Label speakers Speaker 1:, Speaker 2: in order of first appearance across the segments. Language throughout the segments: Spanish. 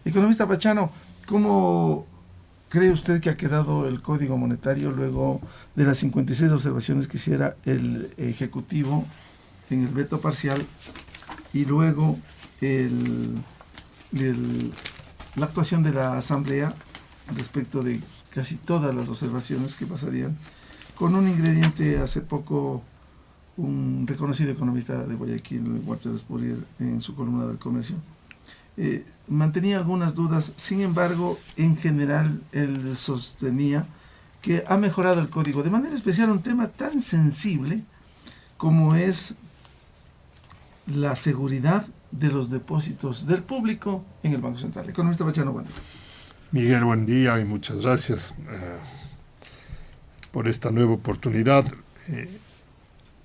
Speaker 1: Economista Pachano, ¿cómo cree usted que ha quedado el Código Monetario luego de las 56 observaciones que hiciera el Ejecutivo en el veto parcial y luego la actuación de la Asamblea respecto de casi todas las observaciones que pasarían, con un ingrediente hace poco un reconocido economista de Guayaquil, Walter Spurrier, en su columna del Comercio, mantenía algunas dudas. Sin embargo, en general él sostenía que ha mejorado el código, de manera especial un tema tan sensible como es la seguridad de los depósitos del público en el Banco Central. Economista Pachano, bueno.
Speaker 2: Miguel, buen día y muchas gracias por esta nueva oportunidad.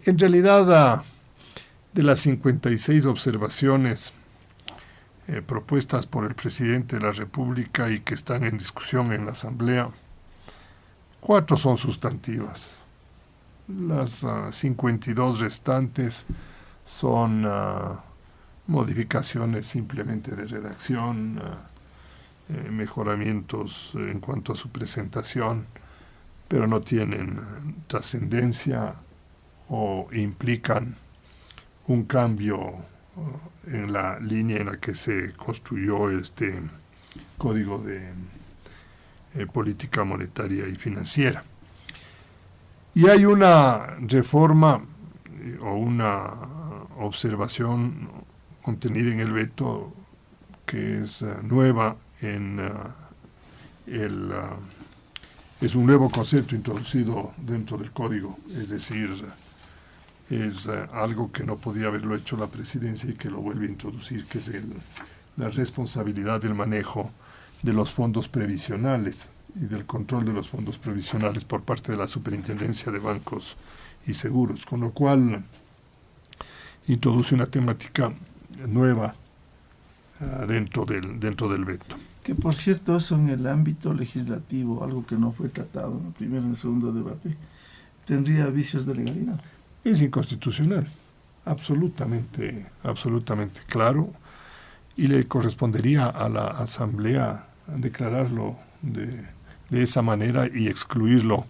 Speaker 2: En realidad, de las 56 observaciones propuestas por el presidente de la República y que están en discusión en la Asamblea, 4 son sustantivas. Las 52 restantes son modificaciones simplemente de redacción, mejoramientos en cuanto a su presentación, pero no tienen trascendencia o implican un cambio en la línea en la que se construyó este Código de Política Monetaria y Financiera. Y hay una reforma o una observación contenida en el veto que es nueva es un nuevo concepto introducido dentro del código, es decir, es algo que no podía haberlo hecho la presidencia y que lo vuelve a introducir, que es la responsabilidad del manejo de los fondos previsionales y del control de los fondos previsionales por parte de la Superintendencia de Bancos y Seguros, con lo cual introduce una temática nueva dentro del veto.
Speaker 1: Que por cierto, eso en el ámbito legislativo, algo que no fue tratado en el primero y en el segundo debate, tendría vicios de legalidad.
Speaker 2: Es inconstitucional, absolutamente claro, y le correspondería a la Asamblea declararlo de esa manera y excluirlo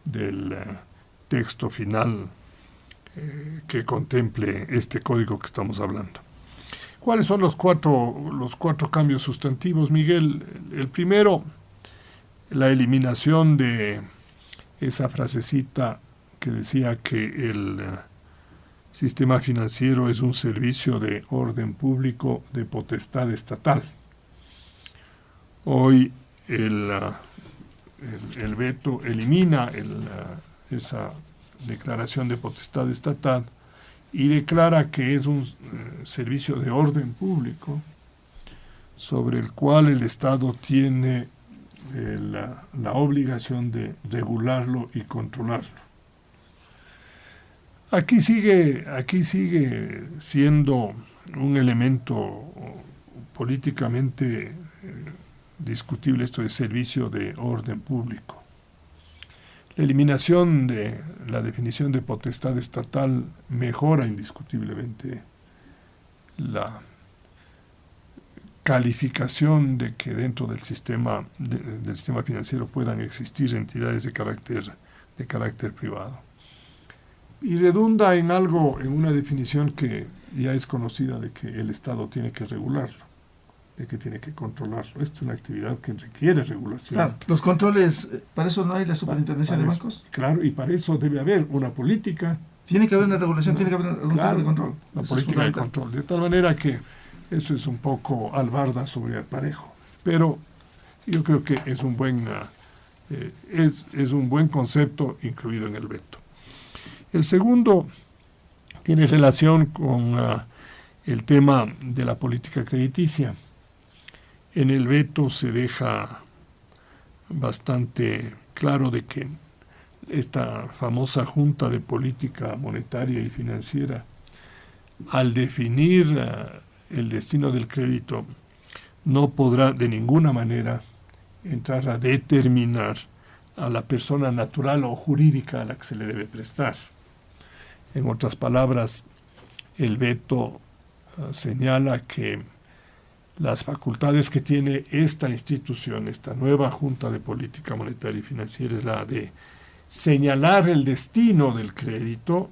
Speaker 2: del texto final que contemple este código que estamos hablando. ¿Cuáles son los cuatro cambios sustantivos, Miguel? El primero, la eliminación de esa frasecita que decía que el sistema financiero es un servicio de orden público de potestad estatal. Hoy el veto elimina esa declaración de potestad estatal y declara que es un servicio de orden público sobre el cual el Estado tiene la obligación de regularlo y controlarlo. Aquí sigue siendo un elemento políticamente discutible esto de servicio de orden público. La eliminación de la definición de potestad estatal mejora indiscutiblemente la calificación de que dentro del sistema financiero puedan existir entidades de carácter privado. Y redunda en una definición que ya es conocida de que el Estado tiene que regularlo, de que tiene que controlarlo. Esta es una actividad que requiere regulación.
Speaker 1: Claro, los controles, ¿para eso no hay la superintendencia de bancos?
Speaker 2: Claro, y para eso debe haber una política.
Speaker 1: Tiene que haber una regulación, tiene que haber algún tipo de control.
Speaker 2: Una política de control, de tal manera que eso es un poco albarda sobre el parejo. Pero yo creo que es un buen concepto incluido en el veto. El segundo tiene relación con el tema de la política crediticia. En el veto se deja bastante claro de que esta famosa Junta de Política Monetaria y Financiera, al definir el destino del crédito, no podrá de ninguna manera entrar a determinar a la persona natural o jurídica a la que se le debe prestar. En otras palabras, el veto señala que las facultades que tiene esta institución, esta nueva Junta de Política Monetaria y Financiera, es la de señalar el destino del crédito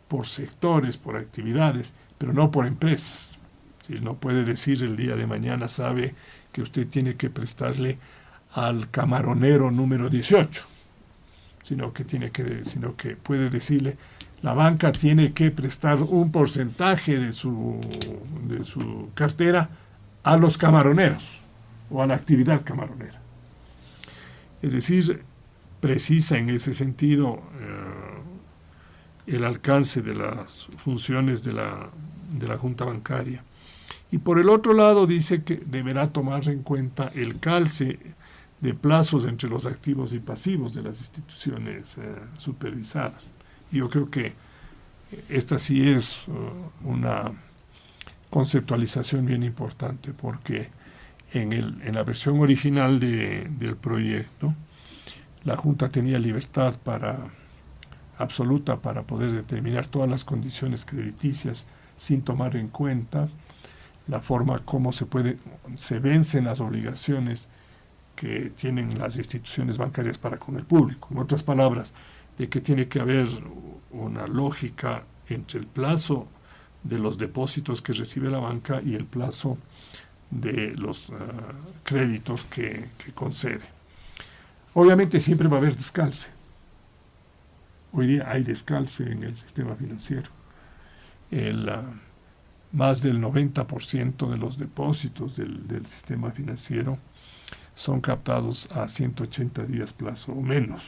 Speaker 2: por sectores, por actividades, pero no por empresas. Si no puede decir el día de mañana, sabe que usted tiene que prestarle al camaronero número 18, sino que puede decirle, la banca tiene que prestar un porcentaje de su cartera a los camaroneros o a la actividad camaronera. Es decir, precisa en ese sentido el alcance de las funciones de la Junta Bancaria. Y por el otro lado dice que deberá tomar en cuenta el calce de plazos entre los activos y pasivos de las instituciones supervisadas. Y yo creo que esta sí es una conceptualización bien importante, porque en la versión original del proyecto, la Junta tenía libertad absoluta para poder determinar todas las condiciones crediticias sin tomar en cuenta la forma como se vencen las obligaciones que tienen las instituciones bancarias para con el público. En otras palabras, de que tiene que haber una lógica entre el plazo de los depósitos que recibe la banca y el plazo de los créditos que concede. Obviamente siempre va a haber descalce. Hoy día hay descalce en el sistema financiero. Más del 90% de los depósitos del sistema financiero son captados a 180 días plazo o menos.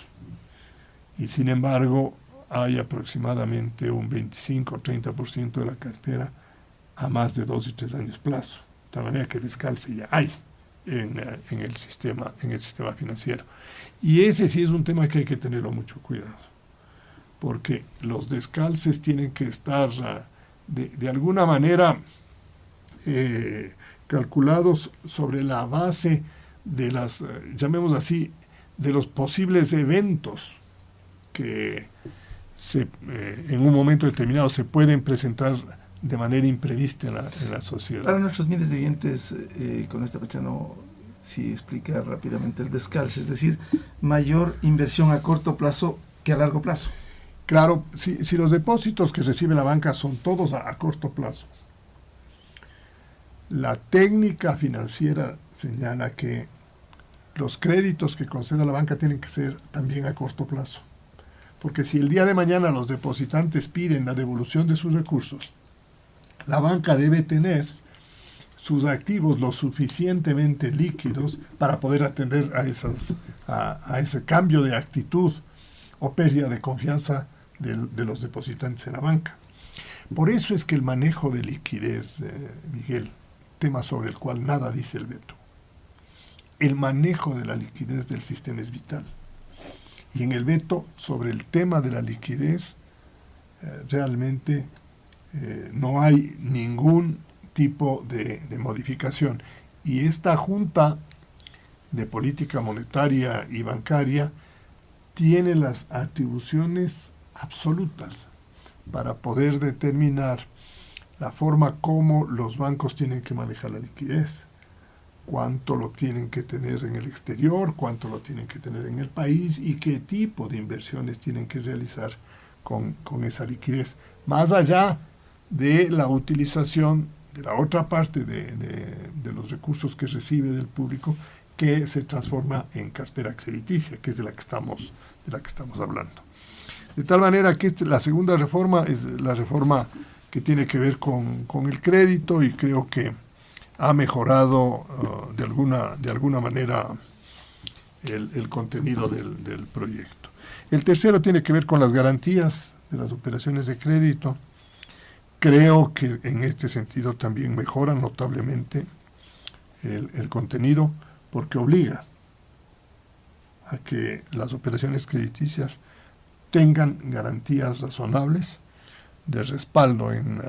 Speaker 2: Y sin embargo, hay aproximadamente un 25 o 30% de la cartera a más de 2 y 3 años plazo. De tal manera que descalce ya hay en el sistema financiero. Y ese sí es un tema que hay que tenerlo mucho cuidado, porque los descalces tienen que estar de alguna manera calculados sobre la base de las, llamemos así, de los posibles eventos que en un momento determinado se pueden presentar de manera imprevista en la sociedad.
Speaker 1: Para nuestros miles de oyentes, con esta fecha sí explica rápidamente el descalce, es decir, mayor inversión a corto plazo que a largo plazo.
Speaker 2: Claro, si los depósitos que recibe la banca son todos a corto plazo, la técnica financiera señala que los créditos que conceda la banca tienen que ser también a corto plazo. Porque si el día de mañana los depositantes piden la devolución de sus recursos, la banca debe tener sus activos lo suficientemente líquidos para poder atender a ese cambio de actitud o pérdida de confianza de los depositantes en la banca. Por eso es que el manejo de liquidez, Miguel, tema sobre el cual nada dice el veto, el manejo de la liquidez del sistema es vital. Y en el veto sobre el tema de la liquidez, realmente no hay ningún tipo de modificación. Y esta Junta de Política Monetaria y Bancaria tiene las atribuciones absolutas para poder determinar la forma como los bancos tienen que manejar la liquidez, cuánto lo tienen que tener en el exterior, cuánto lo tienen que tener en el país y qué tipo de inversiones tienen que realizar con esa liquidez, más allá de la utilización de la otra parte de los recursos que recibe del público, que se transforma en cartera crediticia, que es de la que estamos hablando. De tal manera que la segunda reforma es la reforma que tiene que ver con el crédito, y creo que ha mejorado de alguna manera el contenido del proyecto. El tercero tiene que ver con las garantías de las operaciones de crédito. Creo que en este sentido también mejora notablemente el contenido, porque obliga a que las operaciones crediticias tengan garantías razonables de respaldo en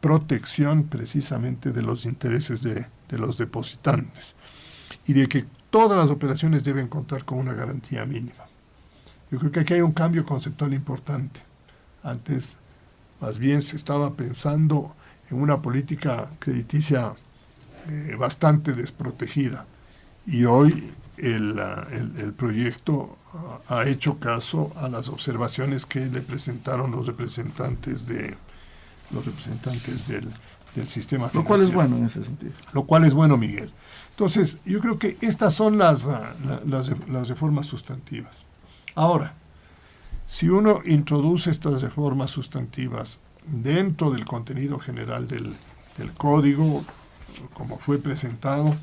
Speaker 2: protección precisamente de los intereses de los depositantes, y de que todas las operaciones deben contar con una garantía mínima. Yo creo que aquí hay un cambio conceptual importante. Antes, más bien, se estaba pensando en una política crediticia bastante desprotegida. Y hoy el proyecto ha hecho caso a las observaciones que le presentaron los representantes del sistema financiero.
Speaker 1: Lo cual es bueno en ese sentido.
Speaker 2: Lo cual es bueno, Miguel. Entonces, yo creo que estas son las reformas sustantivas. Ahora, si uno introduce estas reformas sustantivas dentro del contenido general del código, como fue presentado,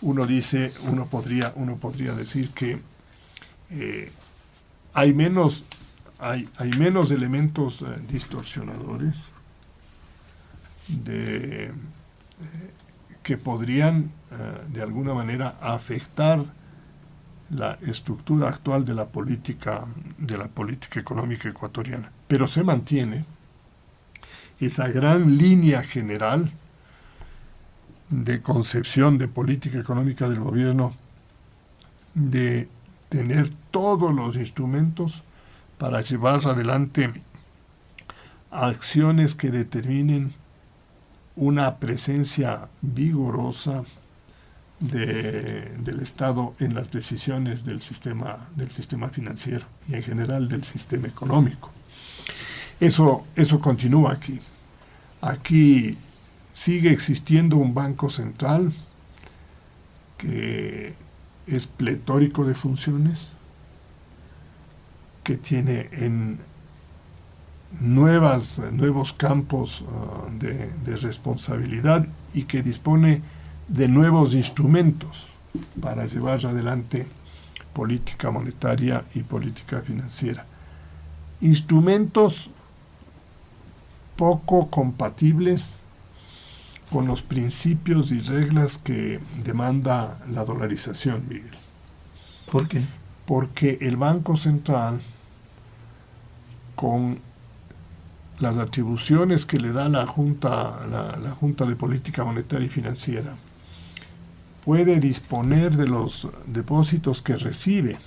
Speaker 2: uno podría decir que hay menos elementos distorsionadores que podrían de alguna manera afectar la estructura actual de la política económica ecuatoriana. Pero se mantiene esa gran línea general de concepción de política económica del gobierno, de tener todos los instrumentos para llevar adelante acciones que determinen una presencia vigorosa del Estado en las decisiones del sistema financiero y en general del sistema económico. Eso continúa aquí. Aquí sigue existiendo un banco central que es pletórico de funciones, que tiene en nuevos campos de responsabilidad y que dispone de nuevos instrumentos para llevar adelante política monetaria y política financiera. Instrumentos poco compatibles con los principios y reglas que demanda la dolarización, Miguel.
Speaker 1: ¿Por qué?
Speaker 2: Porque el Banco Central, con las atribuciones que le da la Junta de Política Monetaria y Financiera, puede disponer de los depósitos que recibe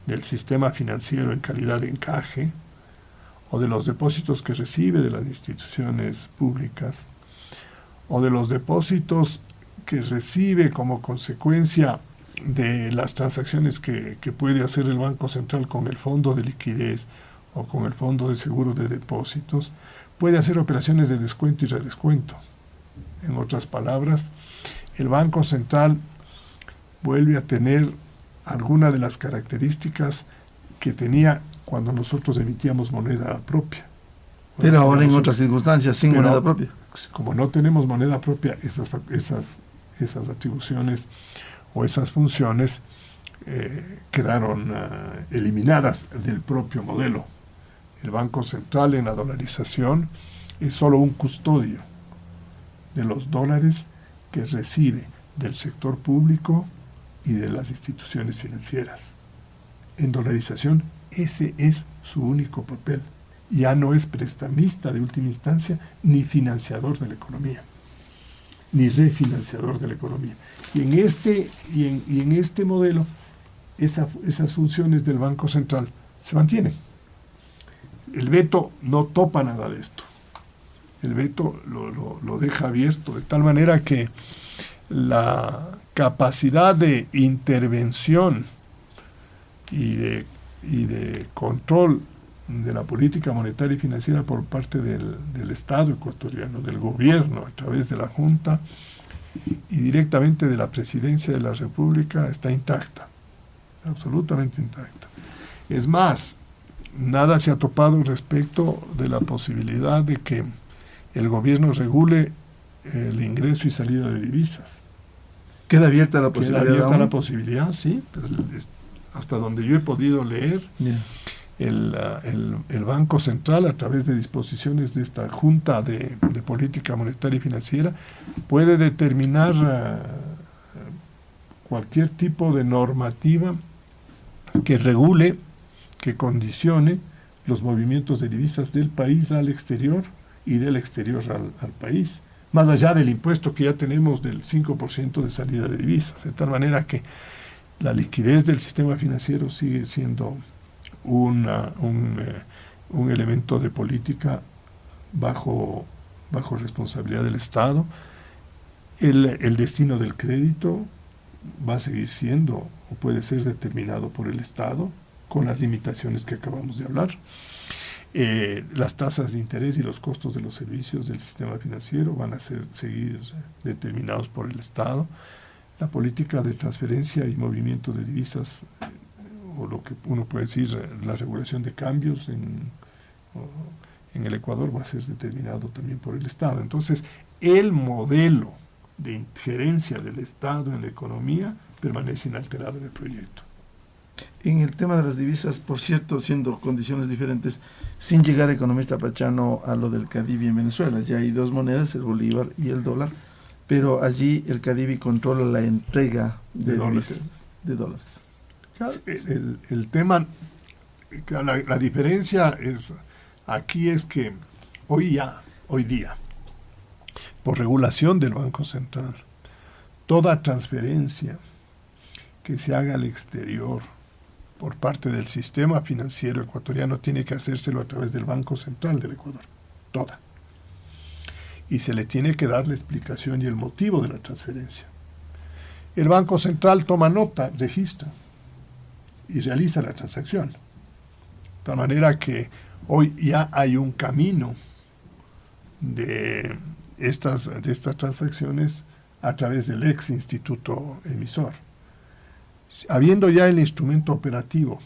Speaker 2: del sistema financiero en calidad de encaje, o de los depósitos que recibe de las instituciones públicas, o de los depósitos que recibe como consecuencia de las transacciones que puede hacer el Banco Central con el Fondo de Liquidez o con el Fondo de Seguro de Depósitos, puede hacer operaciones de descuento y redescuento. En otras palabras, el Banco Central vuelve a tener alguna de las características que tenía cuando nosotros emitíamos moneda propia.
Speaker 1: Pero ahora en otras circunstancias, sin moneda propia.
Speaker 2: Como no tenemos moneda propia, esas atribuciones o esas funciones quedaron eliminadas del propio modelo. El Banco Central en la dolarización es solo un custodio de los dólares que recibe del sector público y de las instituciones financieras. En dolarización, ese es su único papel. Ya no es prestamista de última instancia, ni financiador de la economía, ni refinanciador de la economía. Y en este modelo, esas funciones del Banco Central se mantienen. El veto no topa nada de esto. El veto lo deja abierto, de tal manera que la capacidad de intervención y de control de la política monetaria y financiera por parte del Estado ecuatoriano, del gobierno, a través de la Junta y directamente de la Presidencia de la República, está intacta, absolutamente intacta. Es más, nada se ha topado respecto de la posibilidad de que el gobierno regule el ingreso y salida de divisas.
Speaker 1: ¿Queda abierta la posibilidad?
Speaker 2: Queda abierta la posibilidad, sí, pero hasta donde yo he podido leer, el Banco Central, a través de disposiciones de esta Junta de Política Monetaria y Financiera, puede determinar cualquier tipo de normativa que regule, que condicione los movimientos de divisas del país al exterior y del exterior al país, más allá del impuesto que ya tenemos del 5% de salida de divisas, de tal manera que la liquidez del sistema financiero sigue siendo un elemento de política bajo responsabilidad del Estado, El destino del crédito va a seguir siendo o puede ser determinado por el Estado con las limitaciones que acabamos de hablar. Las tasas de interés y los costos de los servicios del sistema financiero van a seguir determinados por el Estado. La política de transferencia y movimiento de divisas, o lo que uno puede decir, la regulación de cambios en el Ecuador va a ser determinado también por el Estado. Entonces, el modelo de injerencia del Estado en la economía permanece inalterado en el proyecto.
Speaker 1: En el tema de las divisas, por cierto, siendo condiciones diferentes, sin llegar, economista Pachano, a lo del Cadivi en Venezuela, ya hay dos monedas, el bolívar y el dólar, pero allí el Cadivi controla la entrega de divisas, de dólares.
Speaker 2: Claro, el tema, la diferencia es aquí es que hoy día, por regulación del Banco Central, toda transferencia que se haga al exterior por parte del sistema financiero ecuatoriano tiene que hacérselo a través del Banco Central del Ecuador, toda. Y se le tiene que dar la explicación y el motivo de la transferencia. El Banco Central toma nota, registra y realiza la transacción. De tal manera que hoy ya hay un camino de estas transacciones a través del ex instituto emisor. Habiendo ya el instrumento operativo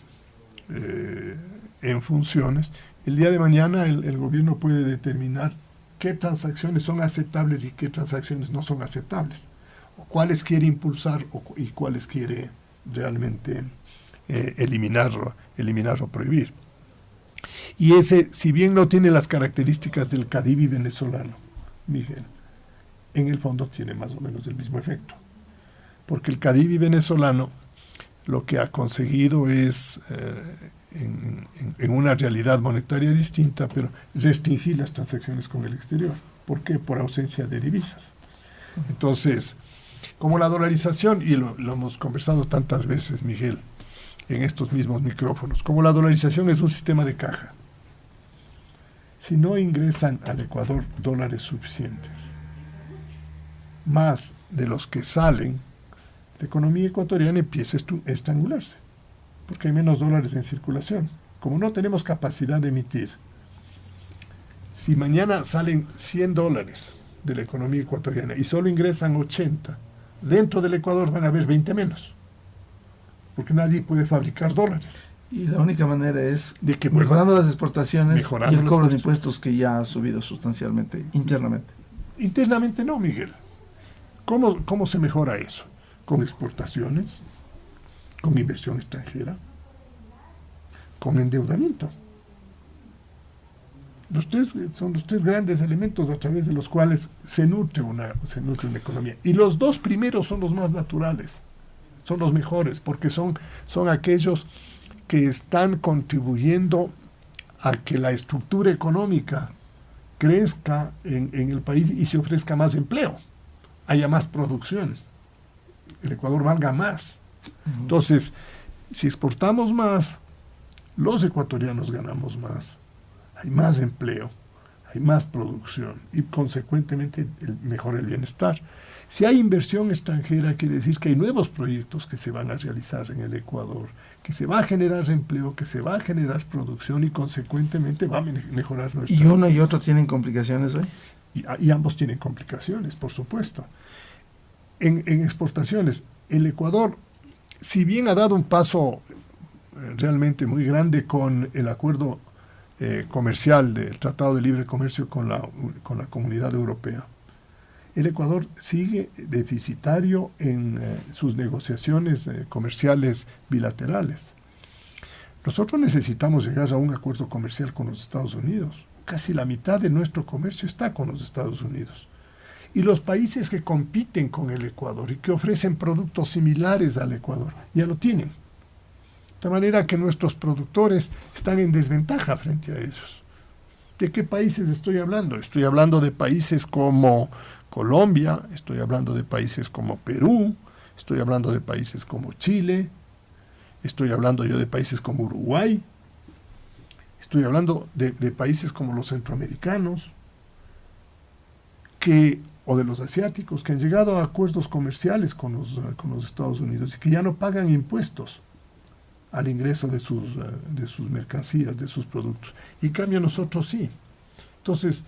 Speaker 2: en funciones, el día de mañana el gobierno puede determinar qué transacciones son aceptables y qué transacciones no son aceptables, o cuáles quiere impulsar y cuáles quiere realmente eliminar o prohibir. Y ese, si bien no tiene las características del Cadivi venezolano, Miguel, en el fondo tiene más o menos el mismo efecto. Porque el Cadivi venezolano lo que ha conseguido es, en una realidad monetaria distinta, pero restringir las transacciones con el exterior. ¿Por qué? Por ausencia de divisas. Entonces, como la dolarización, y lo hemos conversado tantas veces, Miguel, en estos mismos micrófonos, como la dolarización es un sistema de caja, si no ingresan al Ecuador dólares suficientes, más de los que salen, la economía ecuatoriana empieza a estrangularse, porque hay menos dólares en circulación. Como no tenemos capacidad de emitir, si mañana salen 100 dólares de la economía ecuatoriana y solo ingresan 80, dentro del Ecuador van a haber 20 menos, porque nadie puede fabricar dólares.
Speaker 1: Y la única manera es
Speaker 2: de que
Speaker 1: mejorando las exportaciones y el cobro de
Speaker 2: impuestos.
Speaker 1: impuestos, que ya ha subido sustancialmente internamente.
Speaker 2: Internamente no, Miguel. ¿Cómo se mejora eso? Con exportaciones, con inversión extranjera, con endeudamiento. Son los tres grandes elementos a través de los cuales se nutre una economía. Y los dos primeros son los más naturales, son los mejores, porque son aquellos que están contribuyendo a que la estructura económica crezca en el país y se ofrezca más empleo, haya más producción, el Ecuador valga más. Entonces, si exportamos más, los ecuatorianos ganamos más, hay más empleo, hay más producción y consecuentemente mejora el bienestar. Si hay inversión extranjera, quiere decir que hay nuevos proyectos que se van a realizar en el Ecuador, que se va a generar empleo, que se va a generar producción y consecuentemente va a mejorar nuestra...
Speaker 1: ¿Y uno y otro tienen complicaciones hoy?
Speaker 2: Y ambos tienen complicaciones, por supuesto. En exportaciones, el Ecuador, si bien ha dado un paso realmente muy grande con el acuerdo comercial del Tratado de Libre Comercio con la Comunidad Europea, el Ecuador sigue deficitario en sus negociaciones comerciales bilaterales. Nosotros necesitamos llegar a un acuerdo comercial con los Estados Unidos. Casi la mitad de nuestro comercio está con los Estados Unidos. Y los países que compiten con el Ecuador y que ofrecen productos similares al Ecuador ya lo tienen. De manera que nuestros productores están en desventaja frente a ellos. ¿De qué países estoy hablando? Estoy hablando de países como Colombia, estoy hablando de países como Perú, estoy hablando de países como Chile, estoy hablando yo de países como Uruguay, estoy hablando de países como los centroamericanos, que o de los asiáticos que han llegado a acuerdos comerciales con los Estados Unidos y que ya no pagan impuestos al ingreso de sus mercancías, de sus productos. Y en cambio nosotros sí. Entonces,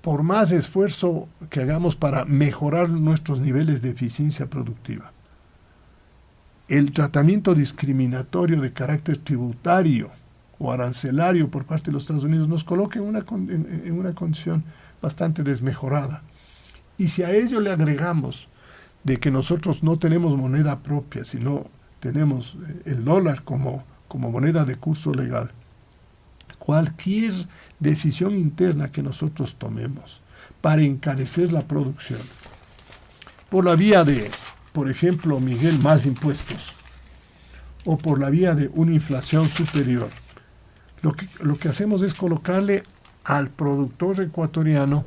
Speaker 2: por más esfuerzo que hagamos para mejorar nuestros niveles de eficiencia productiva, el tratamiento discriminatorio de carácter tributario o arancelario por parte de los Estados Unidos nos coloca en una condición bastante desmejorada. Y si a ello le agregamos de que nosotros no tenemos moneda propia, sino tenemos el dólar como moneda de curso legal, cualquier decisión interna que nosotros tomemos para encarecer la producción, por la vía de, por ejemplo, Miguel, más impuestos, o por la vía de una inflación superior, lo que hacemos es colocarle al productor ecuatoriano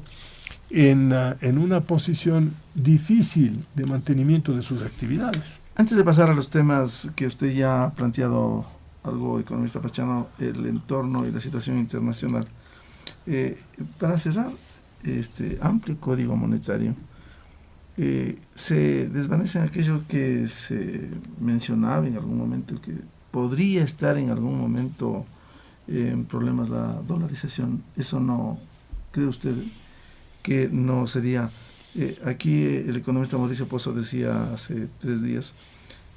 Speaker 2: en una posición difícil de mantenimiento de sus actividades.
Speaker 1: Antes de pasar a los temas que usted ya ha planteado, algo, economista Pachano, el entorno y la situación internacional, para cerrar este amplio código monetario, se desvanece aquello que se mencionaba en algún momento, que podría estar en algún momento en problemas la dolarización. ¿Eso no cree usted que no sería? Aquí el economista Mauricio Pozo decía hace 3 días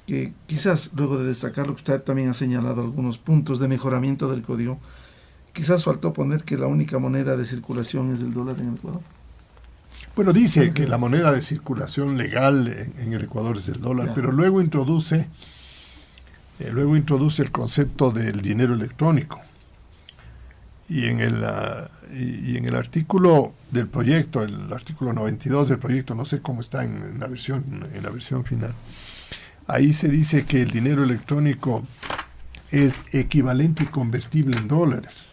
Speaker 1: que quizás, luego de destacar lo que usted también ha señalado, algunos puntos de mejoramiento del código, quizás faltó poner que la única moneda de circulación es el dólar en el Ecuador.
Speaker 2: Bueno, dice que la moneda de circulación legal en el Ecuador es el dólar, pero luego introduce el concepto del dinero electrónico. Y en el artículo del proyecto, el artículo 92 del proyecto, no sé cómo está en la versión final, ahí se dice que el dinero electrónico es equivalente y convertible en dólares.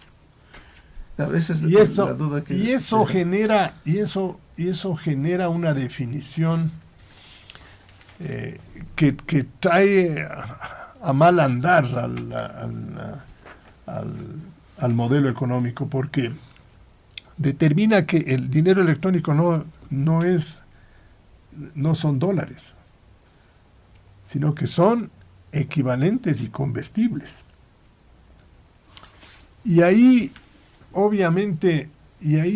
Speaker 1: Esa es la duda que...
Speaker 2: Y eso genera una definición que trae a mal andar al modelo económico, porque determina que el dinero electrónico no son dólares, sino que son equivalentes y convertibles. Y ahí, obviamente,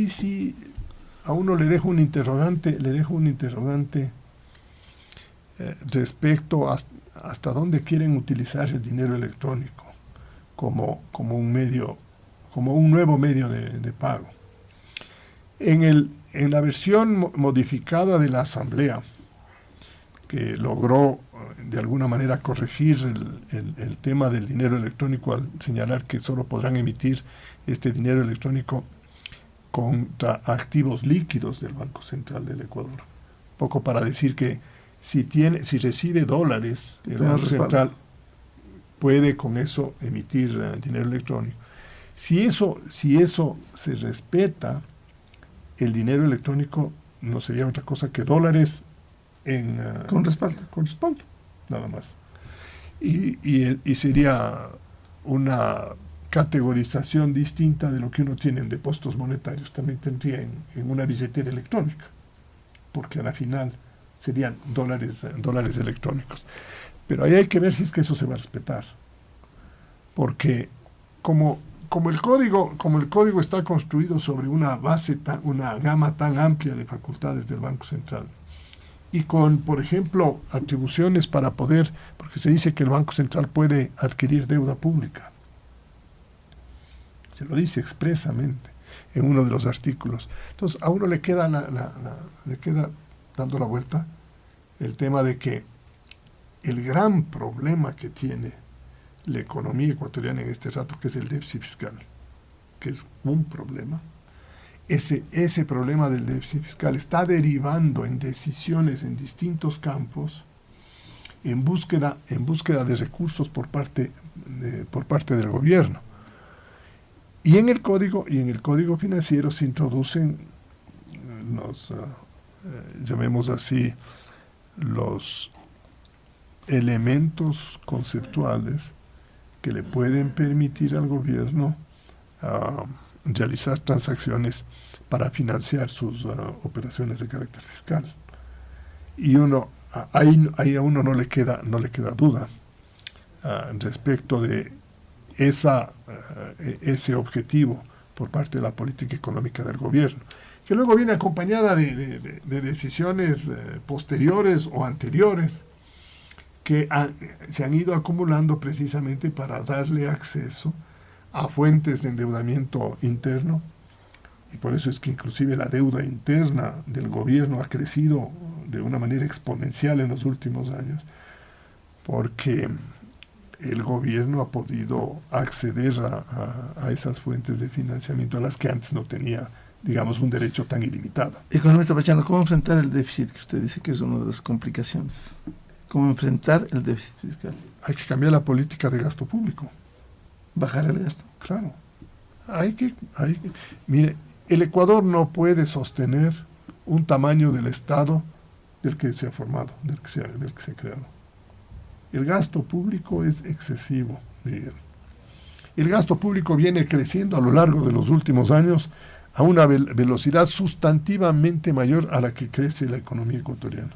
Speaker 2: sí a uno le dejo un interrogante respecto hasta dónde quieren utilizar el dinero electrónico como un nuevo medio de pago. En la versión modificada de la Asamblea, que logró de alguna manera corregir el tema del dinero electrónico al señalar que solo podrán emitir este dinero electrónico contra activos líquidos del Banco Central del Ecuador. Poco para decir que si recibe dólares, el Banco Central puede con eso emitir dinero electrónico. Si eso se respeta, el dinero electrónico no sería otra cosa que dólares
Speaker 1: con respaldo,
Speaker 2: nada más. Y sería una categorización distinta de lo que uno tiene en depósitos monetarios. También tendría en una billetera electrónica, porque a la final serían dólares electrónicos. Pero ahí hay que ver si es que eso se va a respetar, porque como el código está construido sobre una gama tan amplia de facultades del Banco Central, y con, por ejemplo, atribuciones para poder, porque se dice que el Banco Central puede adquirir deuda pública. Se lo dice expresamente en uno de los artículos. Entonces, a uno le queda dando la vuelta el tema de que el gran problema que tiene la economía ecuatoriana en este rato, que es el déficit fiscal, que es un problema, ese problema del déficit fiscal está derivando en decisiones en distintos campos en búsqueda de recursos por parte del gobierno. Y en el código financiero se introducen llamemos así, los elementos conceptuales que le pueden permitir al gobierno realizar transacciones para financiar sus operaciones de carácter fiscal. Y ahí a uno no le queda duda respecto de ese objetivo por parte de la política económica del gobierno, que luego viene acompañada de decisiones posteriores o anteriores que se han ido acumulando precisamente para darle acceso a fuentes de endeudamiento interno, y por eso es que inclusive la deuda interna del gobierno ha crecido de una manera exponencial en los últimos años, porque el gobierno ha podido acceder a esas fuentes de financiamiento a las que antes no tenía, digamos, un derecho tan ilimitado.
Speaker 1: Economista Pachano, ¿cómo enfrentar el déficit que usted dice que es una de las complicaciones? ¿Cómo enfrentar el déficit fiscal?
Speaker 2: Hay que cambiar la política de gasto público.
Speaker 1: ¿Bajar el gasto?
Speaker 2: Claro. Mire, el Ecuador no puede sostener un tamaño del Estado del que se ha formado, del que se ha creado. El gasto público es excesivo, Miguel. El gasto público viene creciendo a lo largo de los últimos años a una velocidad sustantivamente mayor a la que crece la economía ecuatoriana.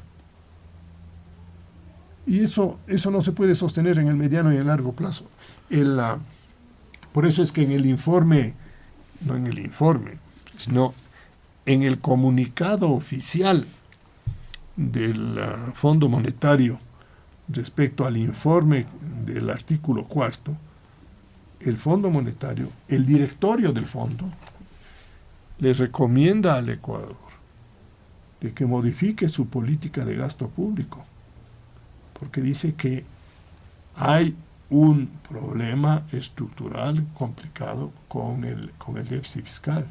Speaker 2: Y eso no se puede sostener en el mediano y en el largo plazo. Por eso es que en el informe, no en el informe, sino en el comunicado oficial del Fondo Monetario respecto al informe del artículo 4, el Fondo Monetario, el directorio del fondo, le recomienda al Ecuador de que modifique su política de gasto público, porque dice que hay un problema estructural complicado con el déficit fiscal.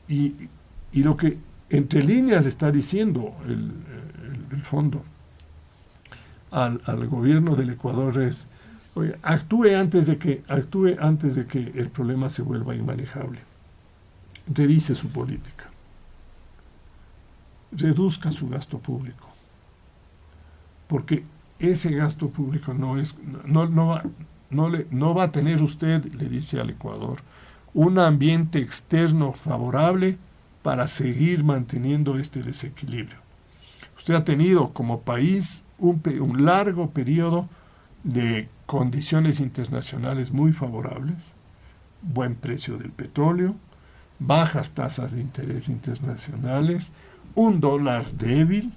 Speaker 2: Y lo que entre líneas le está diciendo el fondo al gobierno del Ecuador es: oye, actúe antes de que el problema se vuelva inmanejable. Revise su política. Reduzca su gasto público. Porque ese gasto público no va a tener usted, le dice al Ecuador, un ambiente externo favorable para seguir manteniendo este desequilibrio. Usted ha tenido como país un largo periodo de condiciones internacionales muy favorables, buen precio del petróleo, bajas tasas de interés internacionales, un dólar débil,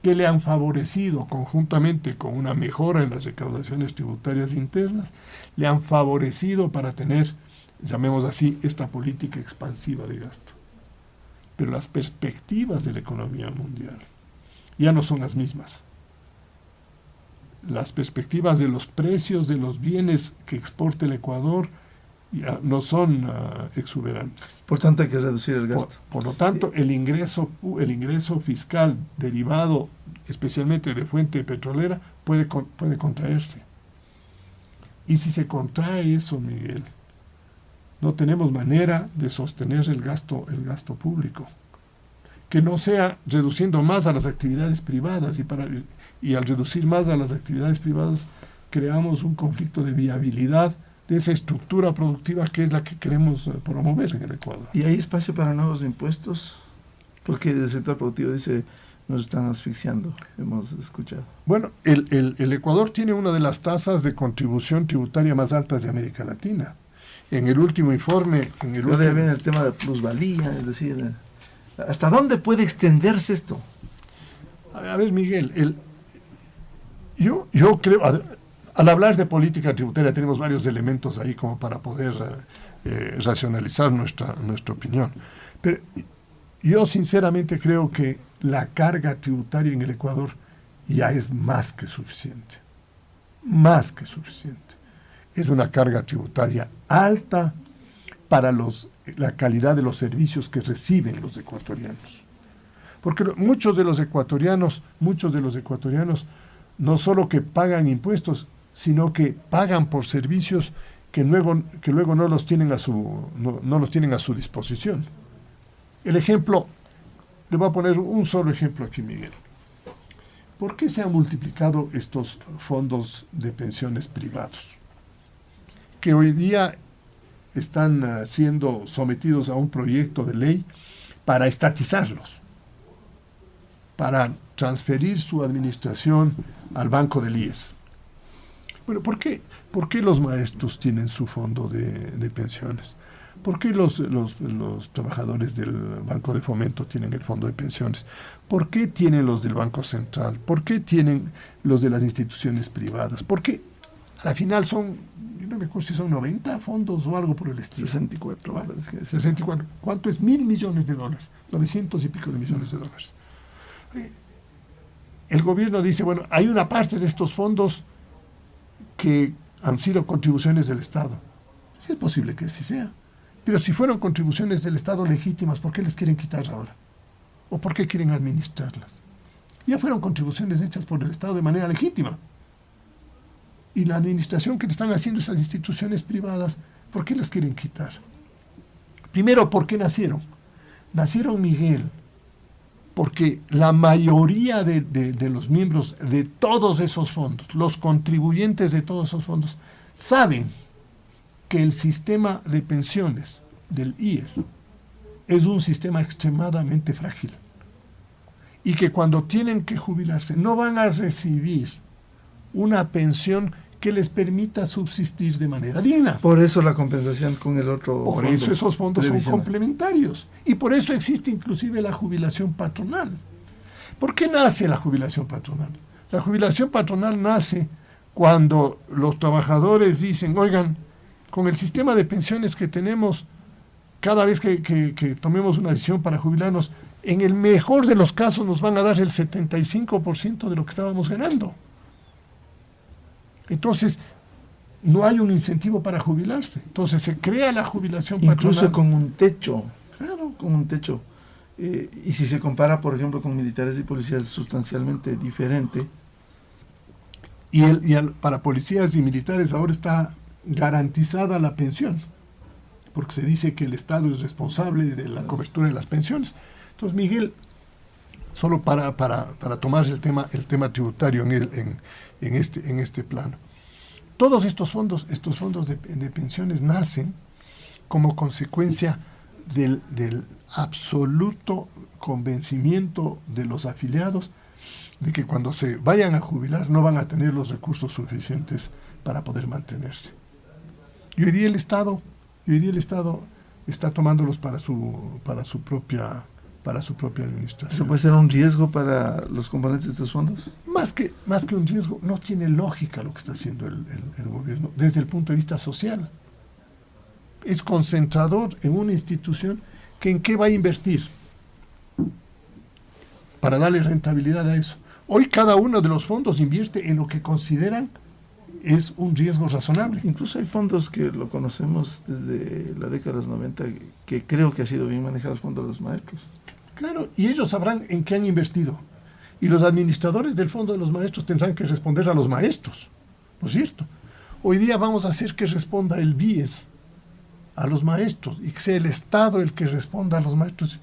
Speaker 2: que le han favorecido conjuntamente con una mejora en las recaudaciones tributarias internas, le han favorecido para tener, llamemos así, esta política expansiva de gasto. Pero las perspectivas de la economía mundial ya no son las mismas. Las perspectivas de los precios de los bienes que exporta el Ecuador ya no son exuberantes.
Speaker 1: Por tanto, hay que reducir el gasto.
Speaker 2: Por lo tanto, el ingreso fiscal derivado especialmente de fuente petrolera puede contraerse. Y si se contrae eso, Miguel, no tenemos manera de sostener el gasto público. Que no sea reduciendo más a las actividades privadas, y al reducir más a las actividades privadas creamos un conflicto de viabilidad de esa estructura productiva que es la que queremos promover en el Ecuador.
Speaker 1: ¿Y hay espacio para nuevos impuestos? Porque el sector productivo dice, nos están asfixiando, hemos escuchado.
Speaker 2: Bueno, el Ecuador tiene una de las tasas de contribución tributaria más altas de América Latina. En el último informe...
Speaker 1: Ahora ya viene el tema de plusvalía, es decir, ¿hasta dónde puede extenderse esto?
Speaker 2: A ver, Miguel, yo creo... Al hablar de política tributaria tenemos varios elementos ahí como para poder racionalizar nuestra opinión. Pero yo sinceramente creo que la carga tributaria en el Ecuador ya es más que suficiente. Más que suficiente. Es una carga tributaria alta para la calidad de los servicios que reciben los ecuatorianos. Porque muchos de los ecuatorianos no solo que pagan impuestos, sino que pagan por servicios que luego no los tienen a su disposición. El ejemplo, le voy a poner un solo ejemplo aquí, Miguel. ¿Por qué se han multiplicado estos fondos de pensiones privados? Que hoy día están siendo sometidos a un proyecto de ley para estatizarlos, para transferir su administración al Banco del IES. Bueno, ¿por qué los maestros tienen su fondo de pensiones? ¿Por qué los trabajadores del Banco de Fomento tienen el fondo de pensiones? ¿Por qué tienen los del Banco Central? ¿Por qué tienen los de las instituciones privadas? ¿Por qué? A la final son, yo no me acuerdo si son 90 fondos o algo por el estilo.
Speaker 1: 64.
Speaker 2: ¿Vale? 64. ¿Cuánto es? $1.000 millones. 900 y pico de millones de dólares. El gobierno dice, bueno, hay una parte de estos fondos que han sido contribuciones del Estado. Sí es posible que sí sea. Pero si fueron contribuciones del Estado legítimas, ¿por qué les quieren quitar ahora? ¿O por qué quieren administrarlas? Ya fueron contribuciones hechas por el Estado de manera legítima. Y la administración que le están haciendo esas instituciones privadas, ¿por qué las quieren quitar? Primero, ¿por qué nacieron? Nacieron, Miguel, porque la mayoría de los miembros de todos esos fondos, los contribuyentes de todos esos fondos, saben que el sistema de pensiones del IES es un sistema extremadamente frágil y que cuando tienen que jubilarse no van a recibir una pensión que les permita subsistir de manera digna.
Speaker 1: Por eso la compensación con el otro
Speaker 2: Por
Speaker 1: fondo
Speaker 2: eso esos fondos son
Speaker 1: previsional.
Speaker 2: complementarios y por eso existe inclusive la jubilación patronal. ¿Por qué nace la jubilación patronal? La jubilación patronal nace cuando los trabajadores dicen, oigan, con el sistema de pensiones que tenemos, cada vez que tomemos una decisión para jubilarnos, en el mejor de los casos nos van a dar el 75% de lo que estábamos ganando. Entonces, no hay un incentivo para jubilarse. Entonces, se crea la jubilación patronal.
Speaker 1: Incluso con un techo.
Speaker 2: Claro.
Speaker 1: Con un techo. Y si se compara, por ejemplo, con militares y policías, es sustancialmente diferente.
Speaker 2: Para policías y militares ahora está garantizada la pensión, porque se dice que el Estado es responsable de la cobertura de las pensiones. Entonces, Miguel, solo para tomar el tema tributario en este plano, todos estos fondos de pensiones nacen como consecuencia del absoluto convencimiento de los afiliados de que cuando se vayan a jubilar no van a tener los recursos suficientes para poder mantenerse. Y hoy día el Estado está tomándolos para su propia administración.
Speaker 1: ¿Eso puede ser un riesgo para los componentes de estos fondos?
Speaker 2: Más que un riesgo, no tiene lógica lo que está haciendo el gobierno desde el punto de vista social. Es concentrador en una institución que en qué va a invertir para darle rentabilidad a eso. Hoy cada uno de los fondos invierte en lo que consideran es un riesgo razonable.
Speaker 1: Incluso hay fondos que lo conocemos desde la década de los 90, que creo que ha sido bien manejado el fondo de los maestros.
Speaker 2: Claro, y ellos sabrán en qué han invertido. Y los administradores del fondo de los maestros tendrán que responder a los maestros, ¿no es cierto? Hoy día vamos a hacer que responda el BIES a los maestros y que sea el Estado el que responda a los maestros.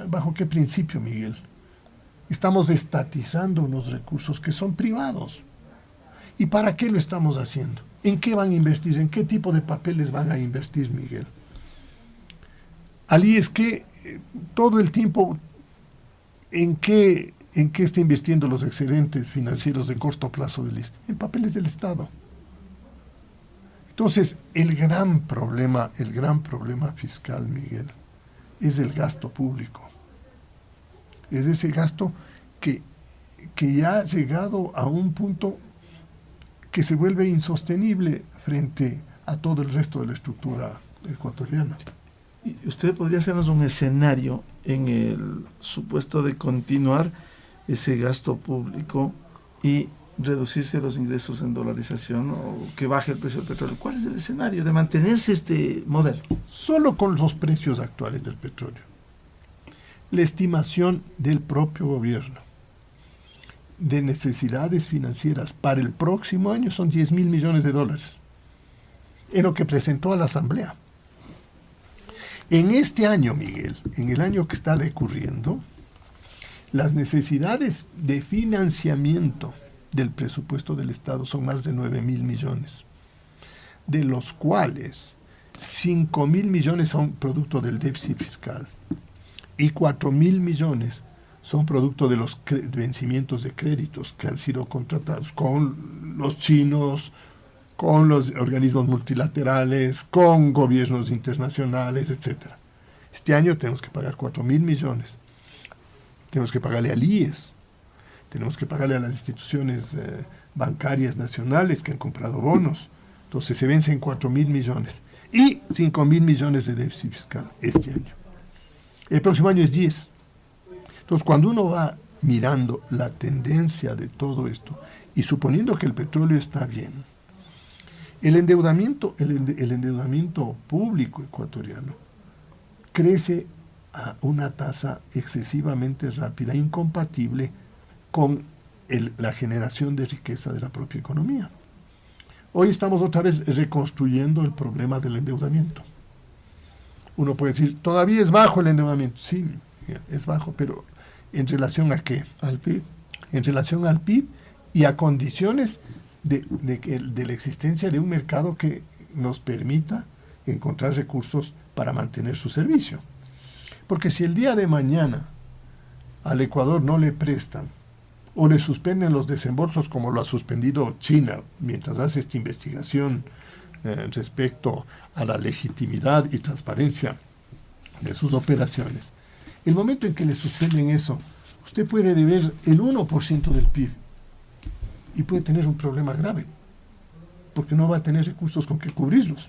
Speaker 2: ¿Bajo qué principio, Miguel? Estamos estatizando unos recursos que son privados. ¿Y para qué lo estamos haciendo? ¿En qué van a invertir? ¿En qué tipo de papeles van a invertir, Miguel? Allí es que todo el tiempo, ¿en qué está invirtiendo los excedentes financieros de corto plazo del IES? En papeles del Estado. Entonces, el gran problema fiscal, Miguel, es el gasto público. Es ese gasto que ya ha llegado a un punto que se vuelve insostenible frente a todo el resto de la estructura ecuatoriana.
Speaker 1: ¿Y usted podría hacernos un escenario en el supuesto de continuar ese gasto público y reducirse los ingresos en dolarización o que baje el precio del petróleo? ¿Cuál es el escenario de mantenerse este modelo?
Speaker 2: Solo con los precios actuales del petróleo. La estimación del propio gobierno de necesidades financieras para el próximo año son $10.000 millones, en lo que presentó a la Asamblea. En este año, Miguel, en el año que está decurriendo, las necesidades de financiamiento del presupuesto del Estado son más de $9.000 millones. de los cuales 5.000 millones son producto del déficit fiscal y 4.000 millones son producto de los vencimientos de créditos que han sido contratados con los chinos, con los organismos multilaterales, con gobiernos internacionales, etc. Este año tenemos que pagar 4.000 millones. Tenemos que pagarle al IES, tenemos que pagarle a las instituciones bancarias nacionales que han comprado bonos. Entonces se vencen 4.000 millones y 5.000 millones de déficit fiscal este año. El próximo año es 10. Entonces, cuando uno va mirando la tendencia de todo esto y suponiendo que el petróleo está bien, el endeudamiento público ecuatoriano crece a una tasa excesivamente rápida, incompatible con la generación de riqueza de la propia economía. Hoy estamos otra vez reconstruyendo el problema del endeudamiento. Uno puede decir, todavía es bajo el endeudamiento. Sí, es bajo, pero ¿en relación a qué?
Speaker 1: Al PIB.
Speaker 2: En relación al PIB y a condiciones de la existencia de un mercado que nos permita encontrar recursos para mantener su servicio. Porque si el día de mañana al Ecuador no le prestan o le suspenden los desembolsos como lo ha suspendido China mientras hace esta investigación respecto a la legitimidad y transparencia de sus operaciones, el momento en que le suspenden eso, usted puede deber el 1% del PIB y puede tener un problema grave, porque no va a tener recursos con que cubrirlos,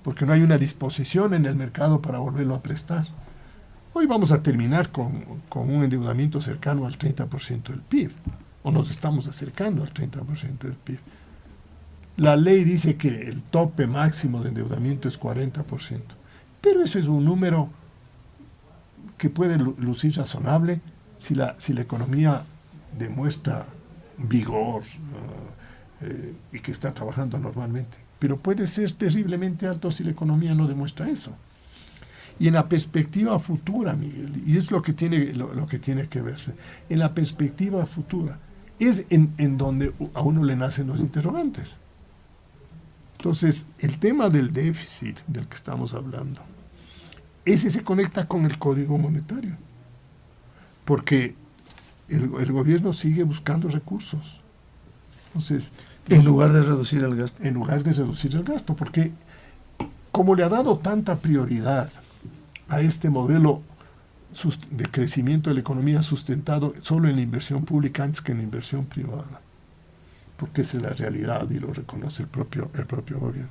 Speaker 2: porque no hay una disposición en el mercado para volverlo a prestar. Hoy vamos a terminar con un endeudamiento cercano al 30% del PIB, o nos estamos acercando al 30% del PIB. La ley dice que el tope máximo de endeudamiento es 40%, pero eso es un número que puede lucir razonable si la economía demuestra vigor y que está trabajando normalmente. Pero puede ser terriblemente alto si la economía no demuestra eso. Y en la perspectiva futura, Miguel, y es lo que tiene que verse, en la perspectiva futura, es en donde a uno le nacen los interrogantes. Entonces, el tema del déficit del que estamos hablando, ese se conecta con el Código Monetario, porque el gobierno sigue buscando recursos. Entonces,
Speaker 1: en lugar de reducir el gasto.
Speaker 2: En lugar de reducir el gasto, porque como le ha dado tanta prioridad a este modelo de crecimiento de la economía sustentado solo en la inversión pública antes que en la inversión privada, porque esa es la realidad y lo reconoce el propio gobierno.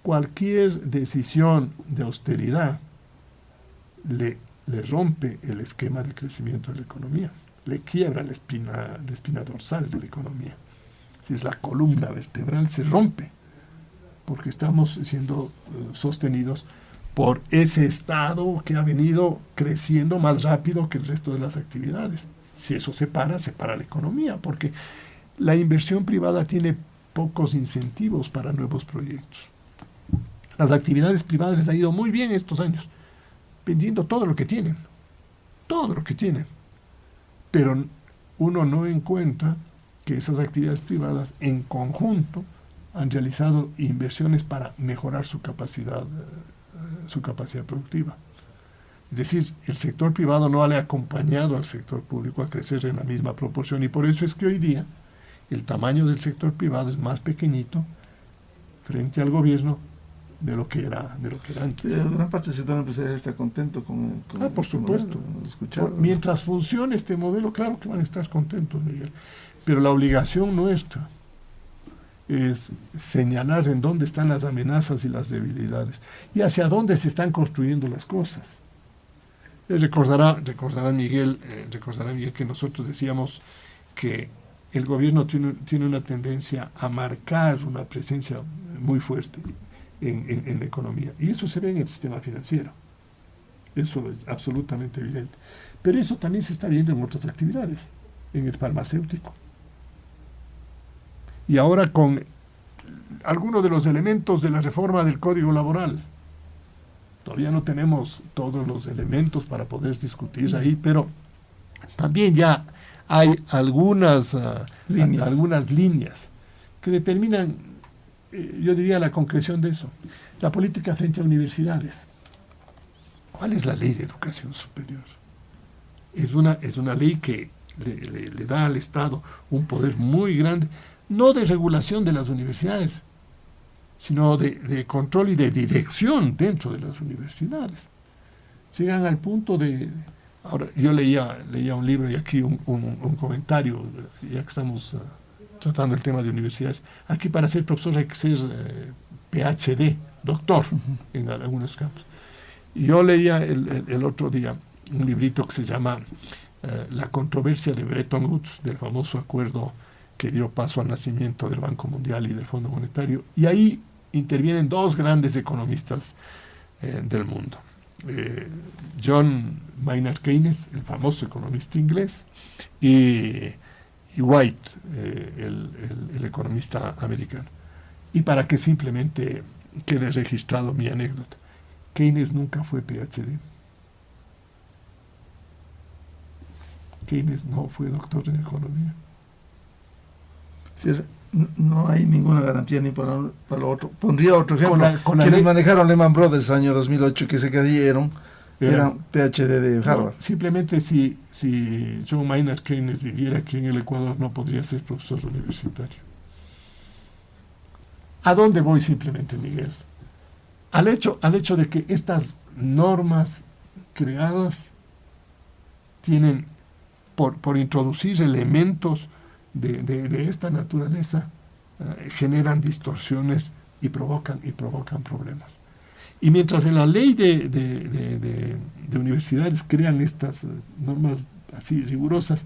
Speaker 2: Cualquier decisión de austeridad le rompe el esquema de crecimiento de la economía, le quiebra la espina dorsal de la economía. Si es la columna vertebral, se rompe, porque estamos siendo sostenidos por ese Estado que ha venido creciendo más rápido que el resto de las actividades. Si eso se para la economía, porque la inversión privada tiene pocos incentivos para nuevos proyectos. Las actividades privadas les ha ido muy bien estos años, vendiendo todo lo que tienen, pero uno no encuentra que esas actividades privadas en conjunto han realizado inversiones para mejorar su capacidad productiva. Es decir, el sector privado no le ha acompañado al sector público a crecer en la misma proporción, y por eso es que hoy día el tamaño del sector privado es más pequeñito frente al gobierno de lo que era antes.
Speaker 1: Gran parte del sector empresarial está contento con
Speaker 2: por supuesto. Mientras funcione este modelo, claro que van a estar contentos, Miguel. Pero la obligación nuestra es señalar en dónde están las amenazas y las debilidades y hacia dónde se están construyendo las cosas. Recordará Miguel que nosotros decíamos que el gobierno tiene una tendencia a marcar una presencia muy fuerte en la economía, y eso se ve en el sistema financiero. Eso es absolutamente evidente. Pero eso también se está viendo en otras actividades, en el farmacéutico. Y ahora con algunos de los elementos de la reforma del Código Laboral. Todavía no tenemos todos los elementos para poder discutir ahí, pero también ya hay algunas líneas que determinan yo diría la concreción de eso. La política frente a universidades. ¿Cuál es la ley de educación superior? Es una ley que le da al Estado un poder muy grande, no de regulación de las universidades, sino de control y de dirección dentro de las universidades. Llegan al punto de... Ahora, yo leía un libro y aquí un comentario, ya que estamos tratando el tema de universidades. Aquí para ser profesor hay que ser PhD, doctor, en algunos campos. Y yo leía el otro día un librito que se llama La controversia de Bretton Woods, del famoso acuerdo que dio paso al nacimiento del Banco Mundial y del Fondo Monetario. Y ahí intervienen dos grandes economistas del mundo. John Maynard Keynes, el famoso economista inglés, y White, el economista americano. Y para que simplemente quede registrado mi anécdota, Keynes nunca fue PhD. Keynes no fue doctor en economía.
Speaker 1: Sí, no hay ninguna garantía ni para lo otro. Pondría otro ejemplo. Quienes manejaron Lehman Brothers año 2008, que se cayeron, eran PhD de Harvard.
Speaker 2: No, simplemente si John Maynard Keynes viviera aquí en el Ecuador, no podría ser profesor universitario. ¿A dónde voy simplemente, Miguel? Al hecho de que estas normas creadas tienen por introducir elementos de esta naturaleza, generan distorsiones y provocan problemas. Y mientras en la ley de universidades crean estas normas así rigurosas,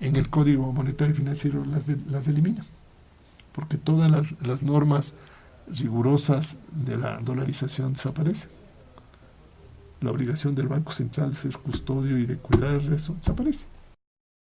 Speaker 2: en el Código Monetario y Financiero las eliminan. Porque todas las normas rigurosas de la dolarización desaparecen. La obligación del Banco Central de ser custodio y de cuidar eso desaparece.